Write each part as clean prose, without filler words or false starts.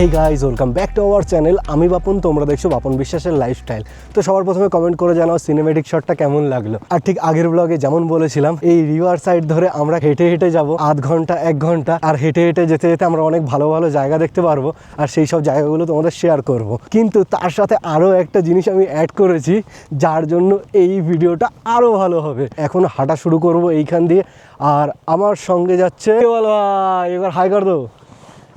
Hey guys, welcome back to our channel. আমি বাপন, তোমরা দেখছো বাপন বিশ্বাসের লাইফস্টাইল। তো সবার প্রথমে কমেন্ট করে জানাও সিনেমেটিক শটটা কেমন লাগলো। আর ঠিক আগের ব্লগে যেমন বলেছিলাম, এই রিভার সাইড ধরে আমরা হেঁটে হেঁটে যাবো আধ ঘন্টা 1 ঘন্টা, আর হেঁটে হেঁটে যেতে যেতে আমরা অনেক ভালো ভালো জায়গা দেখতে পারবো, আর সেই সব জায়গাগুলো তোমাদের শেয়ার করব। কিন্তু তার সাথে আরও একটা জিনিস আমি অ্যাড করেছি, যার জন্য এই ভিডিওটা আরও ভালো হবে। এখন হাঁটা শুরু করব এইখান দিয়ে, আর আমার সঙ্গে যাচ্ছে কেবল ভাই। এবার হাই কর দো।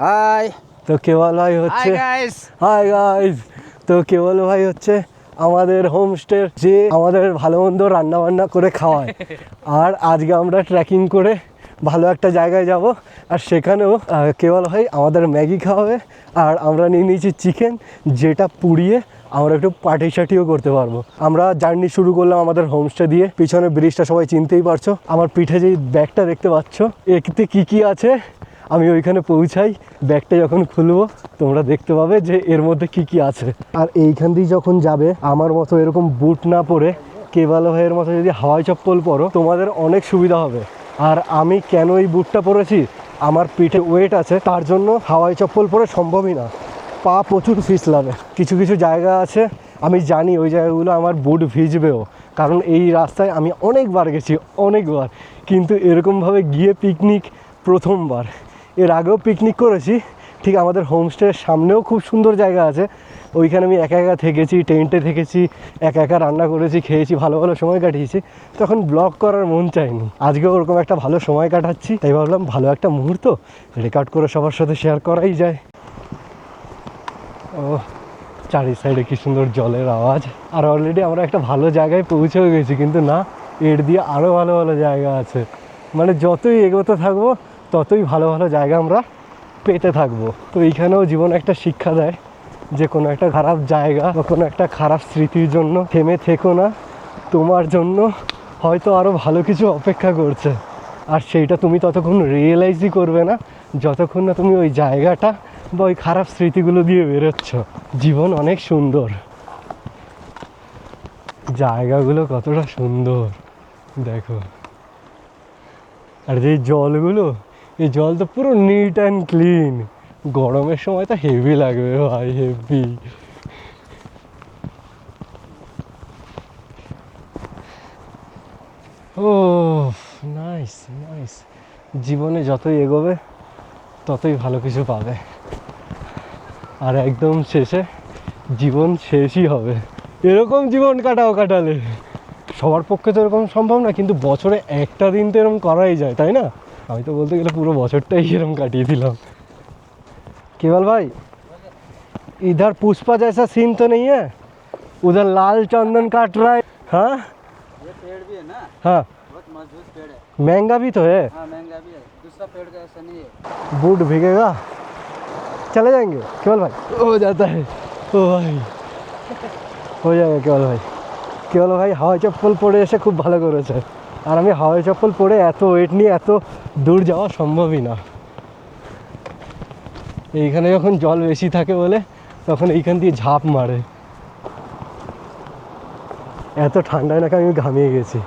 হাই। তো কেবল ভাই হচ্ছে, হাই গাইস। তো কেবল ভাই হচ্ছে আমাদের হোমস্টের যে আমাদের ভালো মন্দ রান্না বান্না করে খাওয়ায়। আর আজকে আমরা ট্রেকিং করে ভালো একটা জায়গায় যাব, আর সেখানেও কেবল ভাই আমাদের ম্যাগি খাওয়াবে। আর আমরা নিয়ে নিয়েছি চিকেন, যেটা পুড়িয়ে আমরা একটু পার্টি শার্টিও করতে পারবো। আমরা জার্নি শুরু করলাম আমাদের হোমস্টে দিয়ে। পিছনে ব্রিজটা সবাই চিনতেই পারছো। আমার পিঠে যেই ব্যাগটা দেখতে পাচ্ছ, এতে কি কি আছে আমি ওইখানে পৌঁছাই, ব্যাগটা যখন খুলবো তোমরা দেখতে পাবে যে এর মধ্যে কি কি আছে। আর এইখান দিয়ে যখন যাবে, আমার মতো এরকম বুট না পরে কেবল ভাইয়ের মতো যদি হাওয়াই চপ্পল পরো, তোমাদের অনেক সুবিধা হবে। আর আমি কেন এই বুটটা পরেছি, আমার পিঠে ওয়েট আছে, তার জন্য হাওয়াই চপ্পল পরে সম্ভবই না, পা প্রচুর ফিসলাবে। কিছু কিছু জায়গা আছে আমি জানি ওই জায়গাগুলো আমার বুট ভিজবেও, কারণ এই রাস্তায় আমি অনেকবার গেছি, অনেকবার। কিন্তু এরকমভাবে গিয়ে পিকনিক প্রথমবার। এর আগেও পিকনিক করেছি, ঠিক আমাদের হোমস্টের সামনেও খুব সুন্দর জায়গা আছে, ওইখানে আমি একা একা থেকেছি, টেন্টে থেকেছি, একা একা রান্না করেছি, খেয়েছি, ভালো ভালো সময় কাটিয়েছি। তখন ব্লগ করার মন চায়নি। আজকেও ওরকম একটা ভালো সময় কাটাচ্ছি, তাই ভাবলাম ভালো একটা মুহূর্ত রেকর্ড করে সবার সাথে শেয়ার করাই যায়। ও চারি সাইডে কি সুন্দর জলের আওয়াজ। আর অলরেডি আমরা একটা ভালো জায়গায় পৌঁছেও গেছি, কিন্তু না, এর দিয়ে আরও ভালো ভালো জায়গা আছে। মানে যতই এগোতে থাকবো ততই ভালো ভালো জায়গা আমরা পেতে থাকবো। তো এইখানেও জীবন একটা শিক্ষা দেয় যে কোনো একটা খারাপ জায়গা বা কোনো একটা খারাপ স্মৃতির জন্য থেমে থেকো না, তোমার জন্য হয়তো আরও ভালো কিছু অপেক্ষা করছে। আর সেইটা তুমি ততক্ষণ রিয়েলাইজই করবে না যতক্ষণ না তুমি ওই জায়গাটা বা ওই খারাপ স্মৃতিগুলো দিয়ে বেরোচ্ছ। জীবন অনেক সুন্দর, জায়গাগুলো কতটা সুন্দর দেখো। আর যে জলগুলো, এই জল তো পুরো নিট অ্যান্ড ক্লিন। গরমের সময় তো হেভি লাগবে ভাই, হেভি। ও নাইস নাইস। জীবনে যতই এগোবে ততই ভালো কিছু পাবে, আর একদম শেষে জীবন শেষই হবে। এরকম জীবন কাটালে সবার পক্ষে তো এরকম সম্ভব না, কিন্তু বছরে একটা দিন তো এরকম করাই যায়, তাই না? আমি তো বলতে গেলে পুরো বছরটাই এরকম কাটিয়ে দিলাম। केवल भाई, इधर पुष्पा जैसा सीन तो नहीं है? उधर लाल चंदन काट रहा है। हाँ, ये पेड़ भी है ना? हाँ, बहुत मजबूत पेड़ है। महंगा भी तो है। हाँ महंगा भी है, दूसरा पेड़ का ऐसा नहीं है। बूट भीगेगा। चले जाएंगे केवल भाई? हो जाता है ओ भाई, हो जाएगा केवल भाई। কেবল ভাই হাওয়াই চপ্পল পরে এসে খুব ভালো করেছে। আর আমি হাওয়াই চপ্পল পরে এত ওয়েট নিয়ে এত দূর যাওয়া সম্ভবই না। এইখানে যখন জল বেশি থাকে বলে তখন এইখান দিয়ে ঝাঁপ মারে। এত ঠান্ডায় নাকি আমি ঘামিয়ে গেছি।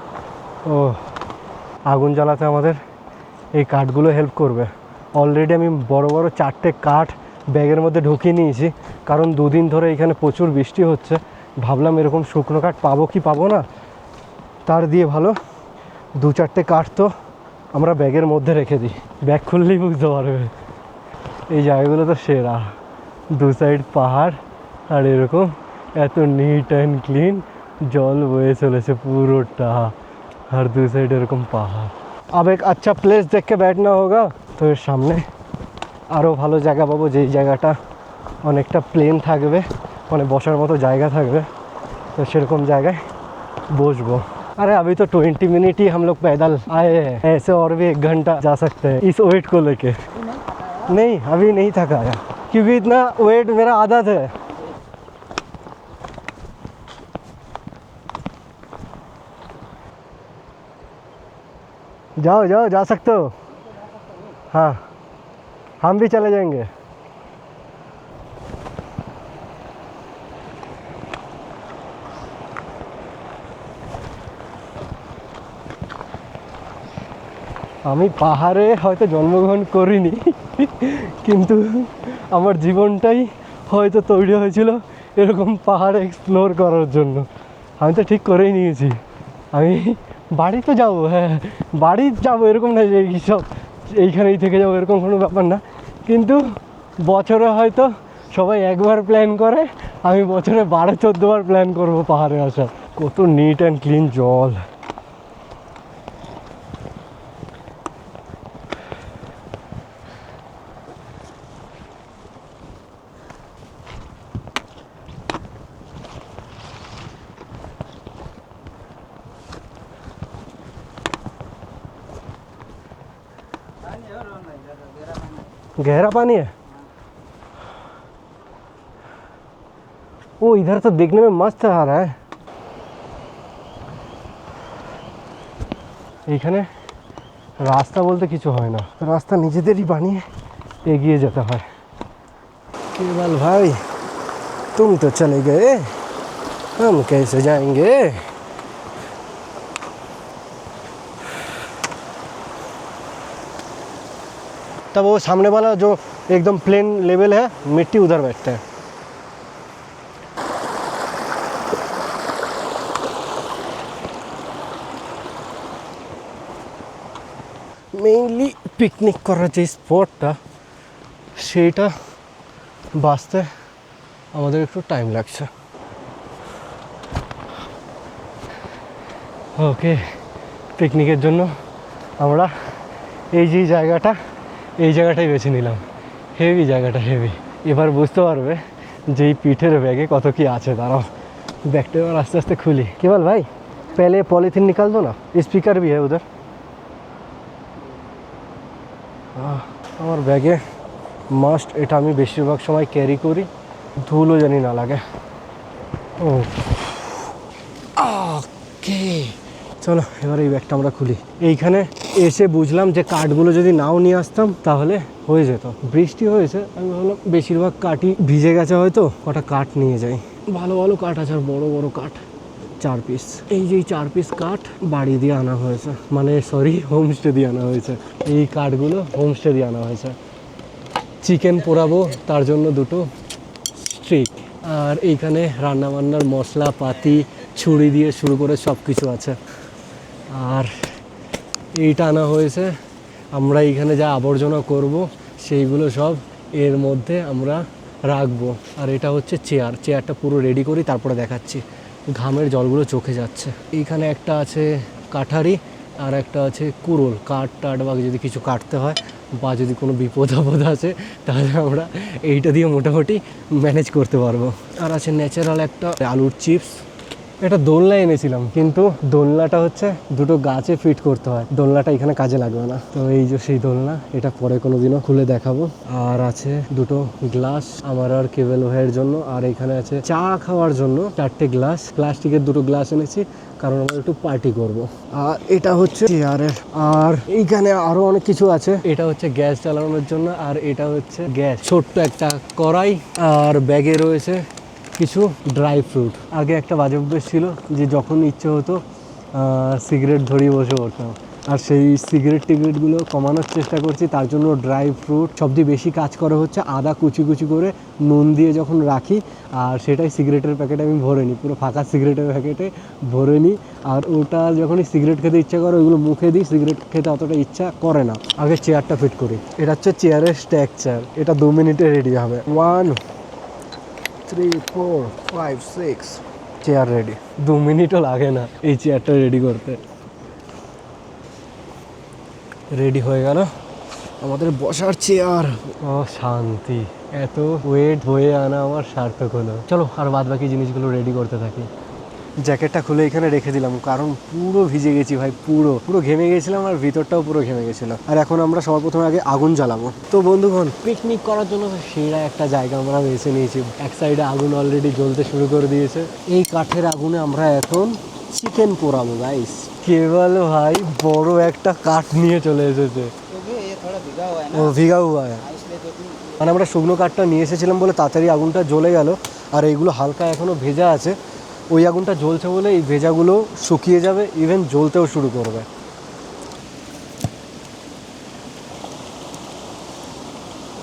ও, আগুন জ্বালাতে আমাদের এই কাঠগুলো হেল্প করবে। অলরেডি আমি বড় বড় 4টে কাঠ ব্যাগের মধ্যে ঢুকিয়ে নিয়েছি, কারণ 2 দিন ধরে এখানে প্রচুর বৃষ্টি হচ্ছে। ভাবলাম এরকম শুকনো কাঠ পাবো কি পাবো না, তার দিয়ে ভালো 2-4টে কাঠ তো আমরা ব্যাগের মধ্যে রেখে দিই। ব্যাগ খুললেই বুঝতে পারবে এই জায়গাগুলো তো সেরা। 2 সাইড পাহাড়, আর এরকম এত নিট অ্যান্ড ক্লিন, জল বয়ে চলেছে পুরোটা, আর 2 সাইড এরকম পাহাড়। अब एक अच्छा প্লেস দেখে बैठना होगा। তো এর সামনে আরও ভালো জায়গা পাবো, যেই জায়গাটা অনেকটা প্লেন থাকবে, মানে বসার মতো জায়গা থাকবে। তো সেরকম জায়গায় বসবো। अरे अभी तो 20 मिनट ही हम लोग पैदल आए हैं, ऐसे और भी 1 घंटा जा सकते हैं इस वेट को लेके। नहीं अभी नहीं थका है, क्योंकि इतना वेट मेरा आदत है। जाओ जाओ, जा सकते हो। हाँ, हम भी चले जाएंगे। আমি পাহাড়ে হয়তো জন্মগ্রহণ করিনি, কিন্তু আমার জীবনটাই হয়তো তৈরি হয়েছিল এরকম পাহাড় এক্সপ্লোর করার জন্য। আমি তো ঠিক করেই নিয়েছি, আমি বাড়ি তো যাবো, হ্যাঁ বাড়ি যাবো, এরকম না যে সব এইখানেই থেকে যাবো এরকম কোনো ব্যাপার না। কিন্তু বছরে হয়তো সবাই একবার প্ল্যান করে, আমি বছরে 12-14 বার প্ল্যান করবো পাহাড়ে আসা। কত নিট অ্যান্ড ক্লিন জল। पानी और होना इधर गहरा पानी। गहरा पानी है वो, इधर तो देखने में मस्त आ रहा है। এখানে রাস্তা বলতে কিছু হয় না, রাস্তা নিজেদেরই বানিয়ে এগিয়ে যেতে হয়। केवल भाई तुम तो चले गए, हम कैसे जाएंगे? तब वो सामने वाला जो एकदम प्लेन लेवल है, मिट्टी उधर बैठता है। মেইনলি পিকনিক করার যে স্পটটা সেইটা বাঁচতে আমাদের একটু টাইম লাগছে। ওকে, পিকনিকের জন্য আমরা এই যে জায়গাটাই বেছে নিলাম। হেভি জায়গাটা, হেভি। এবার বুঝতে পারবে যে এই পিঠের ব্যাগে কত কি আছে। দাঁড়াও ব্যাগটা এবার আস্তে আস্তে খুলি। केवल भाई पहले पॉलीथीन निकाल दो ना, स्पीकर भी है उधर। আমার ব্যাগে মাস্ট, এটা আমি বেশিরভাগ সময় ক্যারি করি, ধুলো জানি না লাগে। ওকে চলো এবার এই ব্যাগটা আমরা খুলি। এইখানে এসে বুঝলাম যে কাঠগুলো যদি নাও নিয়ে আসতাম তাহলে হয়ে যেত। বৃষ্টি হয়েছে, আমি ভাবলাম বেশিরভাগ কাঠই ভিজে গেছে, হয়তো কটা কাঠ নিয়ে যাই। ভালো ভালো কাঠ আছে, আর বড় বড় কাঠ 4 পিস। এই যে 4 পিস কাঠ বাড়ি দিয়ে আনা হয়েছে, মানে সরি হোমস্টে দিয়ে আনা হয়েছে। এই কাঠগুলো হোমস্টে দিয়ে আনা হয়েছে। চিকেন পোড়াবো তার জন্য 2টো স্টিক, আর এইখানে রান্নাবান্নার মশলাপাতি ছুরি দিয়ে শুরু করে সব কিছু আছে। আর এইটা আনা হয়েছে, আমরা এইখানে যা আবর্জনা করব সেইগুলো সব এর মধ্যে আমরা রাখবো। আর এটা হচ্ছে চেয়ারটা পুরো রেডি করি তারপরে দেখাচ্ছি। ঘামের জলগুলো চোখে যাচ্ছে। এইখানে একটা আছে কাঠারি, আর একটা আছে কুড়োল। কাঠ বা যদি কিছু কাটতে হয় বা যদি কোনো বিপদ আপদ আছে তাহলে আমরা এইটা দিয়ে মোটামুটি ম্যানেজ করতে পারবো। আর আছে ন্যাচারাল একটা আলুর চিপস। এটা দোলনা এনেছিলাম, কিন্তু দোলনাটা হচ্ছে 2টো গাছে ফিট করতে হয়, দোলনাটা এখানে কাজে লাগবে না। তো এই যে সেই দোলনা, এটা পরে কোনোদিনও খুলে দেখাবো। আর আছে 2টো গ্লাস আমার আর কেবল ভাইয়ের জন্য। আর এখানে আছে চা খাওয়ার জন্য 4টে গ্লাস, প্লাস্টিকের 2টো গ্লাস এনেছি কারণ আমরা একটু পার্টি করব। আর এটা হচ্ছে চেয়ারের। আর এইখানে আরো অনেক কিছু আছে। এটা হচ্ছে গ্যাস জ্বালানোর জন্য, আর এটা হচ্ছে গ্যাস, ছোট্ট একটা কড়াই। আর ব্যাগে রয়েছে কিছু ড্রাই ফ্রুট। আগে একটা বাজে অভ্যেস ছিল যে যখন ইচ্ছে হতো সিগারেট ধরিয়ে বসে পড়তাম, আর সেই সিগারেটগুলো কমানোর চেষ্টা করছি। তার জন্য ড্রাই ফ্রুট সবচেয়ে বেশি কাজ করে হচ্ছে আদা কুচি করে নুন দিয়ে যখন রাখি, আর সেটাই সিগারেটের প্যাকেটে আমি ভরে নিই, পুরো ফাঁকা সিগারেটের প্যাকেটে ভরে নিই। আর ওটা যখনই সিগারেট খেতে ইচ্ছা করে ওইগুলো মুখে দিই, সিগারেট খেতে অতটা ইচ্ছা করে না। আগে চেয়ারটা ফিট করি। এটা হচ্ছে চেয়ারের স্ট্রাকচার, এটা 2 মিনিটে রেডি হবে। 1 3 4 5 6 চেয়ার রেডি। 2 মিনিটও লাগে না এই চেয়ারটা রেডি করতে। রেডি হয়ে গেল আমাদের বসার চেয়ার। ও শান্তি, এত ওয়েট হয়ে আনা আমার সার্থক হলো। চলো আর বাদ বাকি জিনিসগুলো রেডি করতে থাকি। জ্যাকেটটা খুলে এখানে রেখে দিলাম কারণ পুরো ভিজে গেছি ভাই, পুরো ঘেমে গেছিলাম, আর ভিতরটাও পুরো ঘেমে গেছিল। আর এখন আমরা সবার প্রথমে আগে আগুন জ্বালাবো। তো বন্ধুগণ, পিকনিক করার জন্য সেরা একটা জায়গা আমরা বেছে নিয়েছি। এক সাইডে আগুন অলরেডি জ্বলতে শুরু করে দিয়েছে। এই কাঠের আগুনে আমরা এখন চিকেন পোড়াবো গাইস। কেবল ভাই বড় একটা কাঠ নিয়ে চলে এসেছে। क्योंकि ये थोड़ा भिगा हुआ है ও ना, ভিগা হুয়া হ্যায়। इसलिए तो মানে আমরা শুকনো কাঠটা নিয়ে এসেছিলাম বলে তাড়াতাড়ি আগুনটা জ্বলে গেল, আর এইগুলো হালকা এখনও ভেজা আছে। ওই আগুনটা জ্বলছে বলে এই ভেজাগুলো শুকিয়ে যাবে, ইভেন জ্বলতেও শুরু করবে।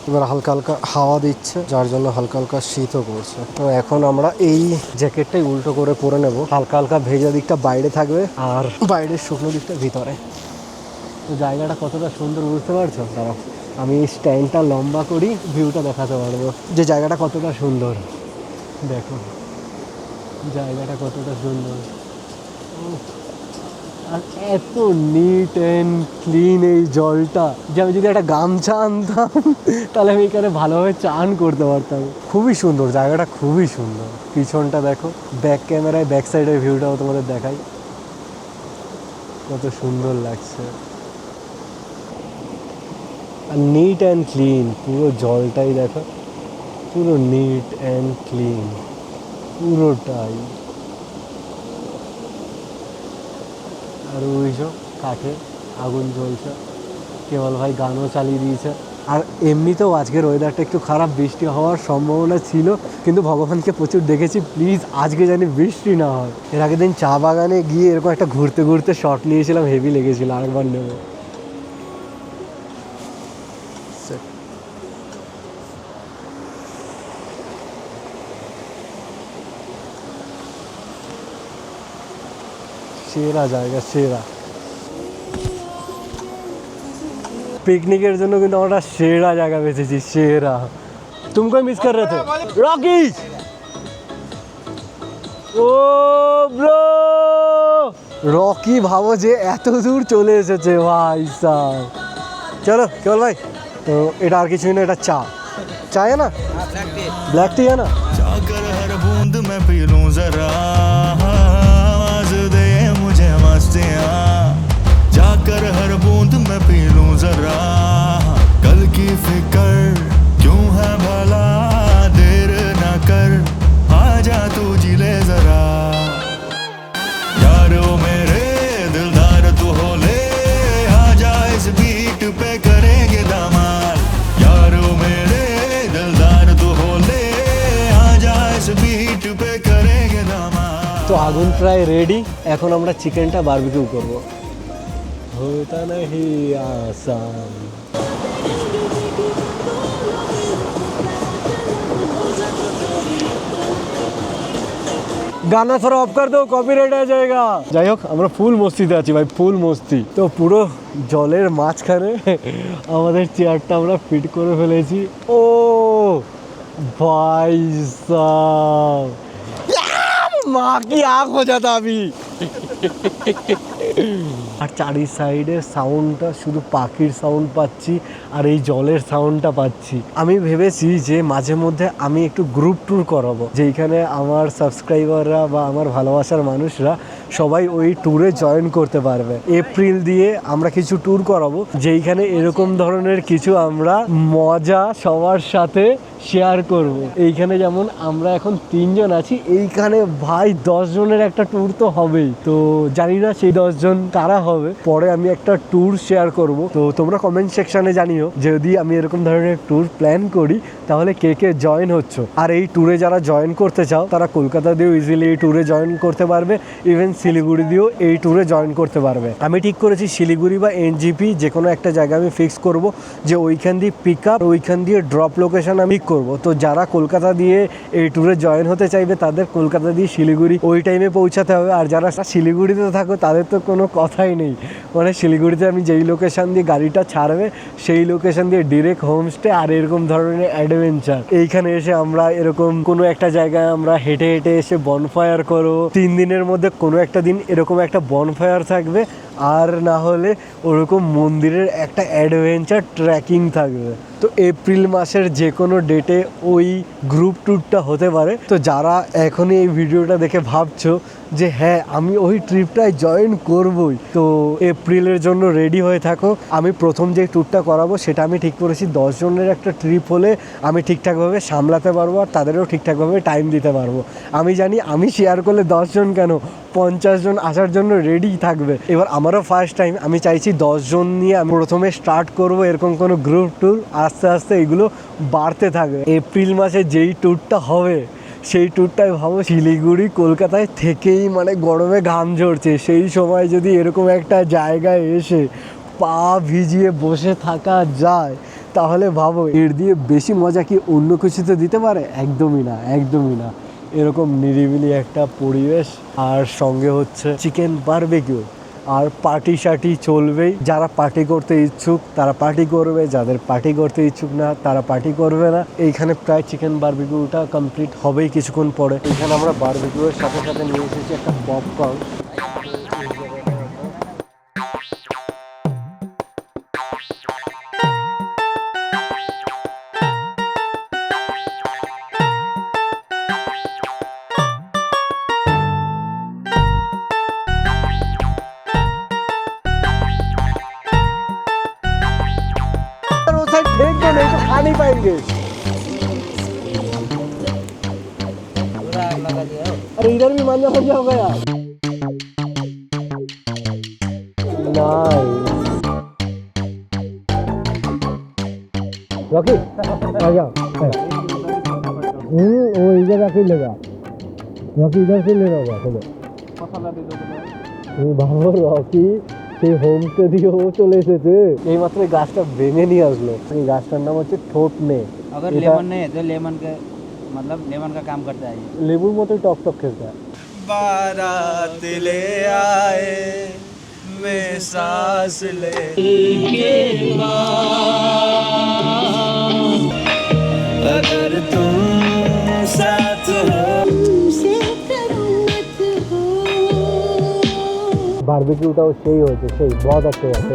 এবার হালকা হালকা হাওয়া দিচ্ছে, যার জন্য হালকা হালকা শীতও করছে। তো এখন আমরা এই জ্যাকেটটাই উল্টো করে পরে নেব। হালকা হালকা ভেজা দিকটা বাইরে থাকবে আর বাইরের শুকনো দিকটা ভিতরে। তো জায়গাটা কতটা সুন্দর বুঝতে পারছো? দাঁড়াও আমি স্ট্যান্ডটা লম্বা করি, ভিউটা দেখাতে পারবো যে জায়গাটা কতটা সুন্দর। দেখো জায়গাটা কতটা সুন্দর, আর এত নিট অ্যান্ড ক্লিন এই জলটা যে আমি যদি একটা গামছা আনতাম তাহলে আমি এখানে ভালোভাবে চান করতে পারতাম। খুবই সুন্দর জায়গাটা, খুবই সুন্দর। পিছনটা দেখো, ব্যাক ক্যামেরায় ব্যাক সাইডের ভিউটাও তোমাদের দেখাই, কত সুন্দর লাগছে। আর নিট অ্যান্ড ক্লিন পুরো জলটাই দেখো, পুরো নিট অ্যান্ড ক্লিন পুরোটাই। আর ওই সব কাঠে আগুন জ্বলছে, কেবল ভাই গানও চালিয়ে দিয়েছে। আর এমনিতেও আজকের ওয়েদারটা একটু খারাপ, বৃষ্টি হওয়ার সম্ভাবনা ছিল, কিন্তু ভগবানকে প্রচুর দেখেছি প্লিজ আজকে জানি বৃষ্টি না হয়। এর আগের দিন চা বাগানে গিয়ে এরকম একটা ঘুরতে ঘুরতে শট নিয়েছিলাম, হেভি লেগেছিল, আরেকবার নেব। সেরা জায়গা, সেরা পিকনিকের জন্য কিন্তু আমরা সেরা জায়গা বেছেছি, সেরা। तुमको मिस कर रहे थे रॉकी। ও ব্রো রকি ভাবো যে এত দূর চলে এসেছে ভাই সাহ। চলো কেবল ভাই, তো এটা আর কিছুই না, এটা চা, চা है ना, हाँ ब्लैक टी ब्लैक टी है ना। जाकर हर बूंद में पी लूं जरा, आवाज दे मुझे मस्तियाँ। जाकर हर बूंद में पी लूं जरा, कल की फिक्र क्यों है भला, देर ना कर आजा तू जी ले जरा। यारो मेरे दिलदार तू हो ले, आजा इस बीट पे करेंगे धमाल। यारो मेरे दिलदार तू हो ले, आजा इस बीट पे करेंगे धमाल। তো আগুন প্রায় রেডি, এখন আমরা চিকেনটা বারবিকিউ করব। होता नहीं आसान। গানা থোড়া অফ কর দো, কপিরাইট হয়ে যায়গা। যাই হোক আমরা ফুল মস্তিতে আছি ভাই, ফুল মস্তি। তো পুরো জলের মাঝখানে আমাদের চেয়ারটা আমরা ফিট করে ফেলেছি। ও ভাই সাব মা কি আঁখ হয়ে যাতা আমি। আর চারি সাইডের সাউন্ডটা শুধু পাখির সাউন্ড পাচ্ছি আর এই জলের সাউন্ডটা পাচ্ছি। আমি ভেবেছি যে মাঝে মধ্যে আমি একটু গ্রুপ ট্যুর করাবো, যেইখানে আমার সাবস্ক্রাইবাররা বা আমার ভালোবাসার মানুষরা সবাই ওই ট্যুরে জয়েন করতে পারবে। এপ্রিল দিয়ে আমরা কিছু ট্যুর করাবো, যেইখানে এরকম ধরনের কিছু আমরা মজা সবার সাথে শেয়ার করব। এইখানে যেমন আমরা এখন 3 জন আছি, এইখানে ভাই 10 জনের একটা ট্যুর তো হবেই। তো জানি না সেই 10 জন কারা হবে, পরে আমি একটা ট্যুর শেয়ার করব। তো তোমরা কমেন্ট সেকশনে জানিও যদি আমি এরকম ধরনের ট্যুর প্ল্যান করি তাহলে কে কে জয়েন হচ্ছ। আর এই ট্যুরে যারা জয়েন করতে চাও তারা কলকাতা দিয়েও ইজিলি এই ট্যুরে জয়েন করতে পারবে, ইভেন শিলিগুড়ি দিয়েও এই ট্যুরে জয়েন করতে পারবে। আমি ঠিক করেছি শিলিগুড়ি বা এনজিপি যে কোনো একটা জায়গা আমি ফিক্স করব, যে ওইখান দিয়ে পিক আপ, ওইখান দিয়ে ড্রপ লোকেশন আমি করব। তো যারা কলকাতা দিয়ে এই ট্যুরে জয়েন হতে চাইবে তাদের কলকাতা দিয়ে শিলিগুড়ি ওই টাইমে পৌঁছাতে হবে। আর যারা শিলিগুড়িতে থাকো তাদের তো কোনো কথাই নেই, মানে শিলিগুড়িতে আমি যেই লোকেশন দিয়ে গাড়িটা ছাড়বে সেই লোকেশন দিয়ে ডিরেক্ট হোমস্টে আর এরকম ধরনের অ্যাডভেঞ্চার। এইখানে এসে আমরা এরকম কোনো একটা জায়গায় আমরা হেঁটে হেঁটে এসে বনফায়ার করো। 3 দিনের মধ্যে কোনো একটা দিন এরকম একটা বনফায়ার থাকবে, আর না হলে ওরকম মন্দিরের একটা অ্যাডভেঞ্চার ট্রেকিং থাকবে। তো এপ্রিল মাসের যে কোনো ডেটে ওই গ্রুপ ট্যুরটা হতে পারে। তো যারা এখনই এই ভিডিওটা দেখে ভাবছো যে হ্যাঁ আমি ওই ট্রিপটায় জয়েন করবই, তো এপ্রিলের জন্য রেডি হয়ে থাকো। আমি প্রথম যে ট্যুরটা করাবো সেটা আমি ঠিক করেছি 10 জনের একটা ট্রিপ হলে আমি ঠিকঠাকভাবে সামলাতে পারবো আর তাদেরও ঠিকঠাকভাবে টাইম দিতে পারবো। আমি জানি আমি শেয়ার করলে 10 জন কেন 50 জন আসার জন্য রেডি থাকবে। এবার আমারও ফার্স্ট টাইম, আমি চাইছি 10 জন নিয়ে আমি প্রথমে স্টার্ট করব এরকম কোনো গ্রুপ ট্যুর, আস্তে আস্তে এগুলো বাড়তে থাকবে। এপ্রিল মাসে যেই ট্যুরটা হবে সেই ট্যুরটাই ভাবো শিলিগুড়ি কলকাতায় থেকেই মানে গরমে ঘাম ঝরছে, সেই সময় যদি এরকম একটা জায়গায় এসে পা ভিজিয়ে বসে থাকা যায় তাহলে ভাবো এর দিয়ে বেশি মজা কি অন্য কিছুতে দিতে পারে? একদমই না, একদমই না। এরকম নিরিবিলি একটা পরিবেশ, আর সঙ্গে হচ্ছে চিকেন বারবিকিউ, আর পার্টি শার্টি চলবেই। যারা পার্টি করতে ইচ্ছুক তারা পার্টি করবে, যাদের পার্টি করতে ইচ্ছুক না তারা পার্টি করবে না। এইখানে প্রায় চিকেন বারবিকিউটা কমপ্লিট হবেই কিছুক্ষণ পরে। এখানে আমরা বারবিকিউয়ের সাথে সাথে নিয়ে এসেছি একটা পপকর্ন। वो साइड फेंक दो, नहीं तो खा नहीं पाएंगे। पूरा आग लगा दिया हो। अरे इधर भी मांझा मांझा हो गया। रॉकी आ जाओ। वो इधर आके लेगा, रॉकी इधर से ले रहा होगा। चलो ভালো, রকি সেই হোমস্টে দিয়ে ও চলে এসেছে। এইমাত্র এই গাছটা ভেঙে নিয়ে আসলো। এই গাছটার নাম হচ্ছে ঠোঁটনে। अगर এটা लेमन नहीं है तो लेमन के मतलब लेमन का काम करता है ये। লেবুর মতোই টক টক খেতে। बारात ले आए मैं सांस ले अगर तुम साथ हो বারবিকিউটাও সেই হয়েছে, সেই बहुत अच्छे আছে।